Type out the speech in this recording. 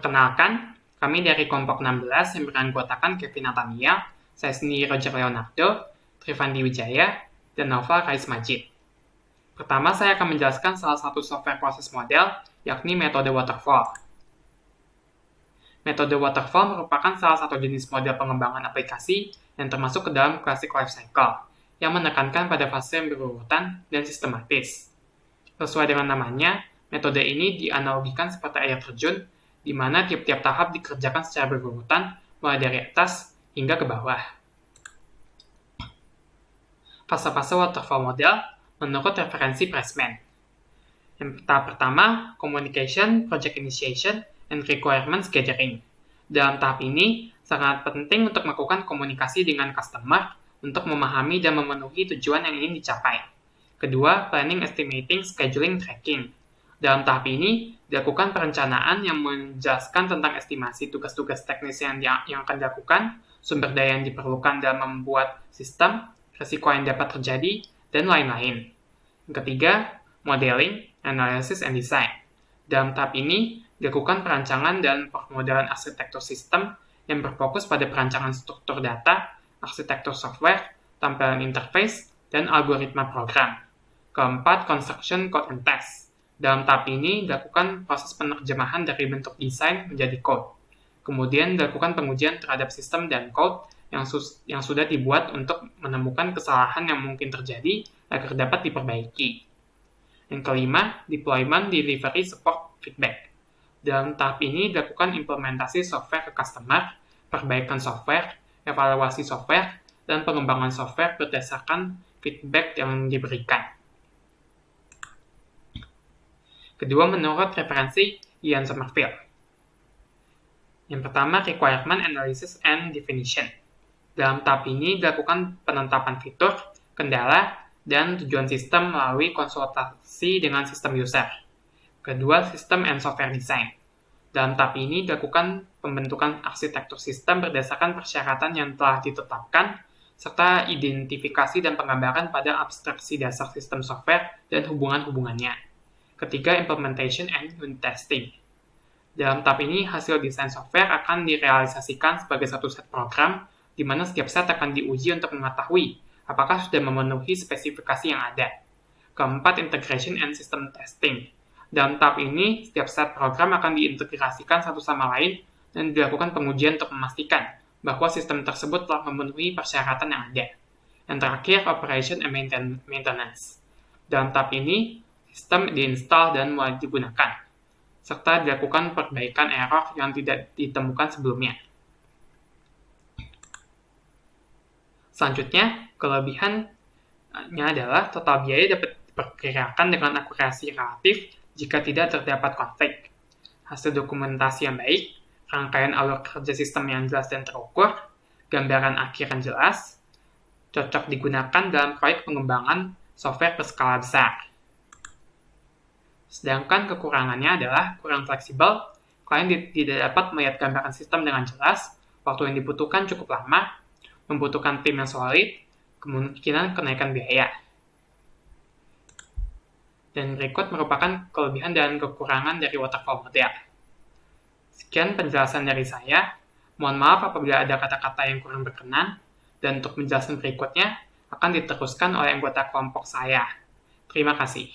Perkenalkan, kami dari kelompok 16 yang beranggotakan Kevin Natania, saya sendiri Roger Leonardo, Trivandi Wijaya, dan Novel Rais Majid. Pertama, saya akan menjelaskan salah satu software proses model, yakni metode waterfall. Metode waterfall merupakan salah satu jenis model pengembangan aplikasi yang termasuk ke dalam classic life cycle, yang menekankan pada fase yang berurutan dan sistematis. Sesuai dengan namanya, metode ini dianalogikan seperti air terjun, di mana tiap-tiap tahap dikerjakan secara berurutan, mulai dari atas hingga ke bawah. Fase-fase waterfall model menurut referensi Pressman. Yang tahap pertama, Communication, Project Initiation, and Requirements Gathering. Dalam tahap ini, sangat penting untuk melakukan komunikasi dengan customer untuk memahami dan memenuhi tujuan yang ingin dicapai. Kedua, Planning, Estimating, Scheduling, Tracking. Dalam tahap ini, dilakukan perencanaan yang menjelaskan tentang estimasi tugas-tugas teknis yang akan dilakukan, sumber daya yang diperlukan dalam membuat sistem, risiko yang dapat terjadi, dan lain-lain. Yang ketiga, Modeling, Analysis, and Design. Dalam tahap ini, dilakukan perancangan dan permodelan arsitektur sistem yang berfokus pada perancangan struktur data, arsitektur software, tampilan interface, dan algoritma program. Keempat, Construction, Code, and Test. Dalam tahap ini, dilakukan proses penerjemahan dari bentuk desain menjadi code. Kemudian, dilakukan pengujian terhadap sistem dan code yang sudah dibuat untuk menemukan kesalahan yang mungkin terjadi agar dapat diperbaiki. Yang kelima, Deployment, Delivery, Support, Feedback. Dalam tahap ini, dilakukan implementasi software ke customer, perbaikan software, evaluasi software, dan pengembangan software berdasarkan feedback yang diberikan. Kedua, menurut referensi Ian Sommerville. Yang pertama, Requirement Analysis and Definition. Dalam tahap ini dilakukan penetapan fitur, kendala, dan tujuan sistem melalui konsultasi dengan sistem user. Kedua, System and Software Design. Dalam tahap ini dilakukan pembentukan arsitektur sistem berdasarkan persyaratan yang telah ditetapkan, serta identifikasi dan penggambaran pada abstraksi dasar sistem software dan hubungan-hubungannya. Ketiga, Implementation and Unit Testing. Dalam tahap ini, hasil desain software akan direalisasikan sebagai satu set program, di mana setiap set akan diuji untuk mengetahui apakah sudah memenuhi spesifikasi yang ada. Keempat, Integration and System Testing. Dalam tahap ini, setiap set program akan diintegrasikan satu sama lain dan dilakukan pengujian untuk memastikan bahwa sistem tersebut telah memenuhi persyaratan yang ada. Yang terakhir, Operation and Maintenance. Dalam tahap ini, sistem diinstal dan mulai digunakan, serta dilakukan perbaikan error yang tidak ditemukan sebelumnya. Selanjutnya, kelebihannya adalah total biaya dapat diperkirakan dengan akurasi relatif jika tidak terdapat konflik, hasil dokumentasi yang baik, rangkaian alur kerja sistem yang jelas dan terukur, gambaran akhir yang jelas, cocok digunakan dalam proyek pengembangan software berskala besar. Sedangkan kekurangannya adalah kurang fleksibel, klien tidak dapat melihat gambaran sistem dengan jelas, waktu yang dibutuhkan cukup lama, membutuhkan tim yang solid, kemungkinan kenaikan biaya. Dan berikut merupakan kelebihan dan kekurangan dari waterfall model. Sekian penjelasan dari saya. Mohon maaf apabila ada kata-kata yang kurang berkenan, dan untuk penjelasan berikutnya akan diteruskan oleh anggota kelompok saya. Terima kasih.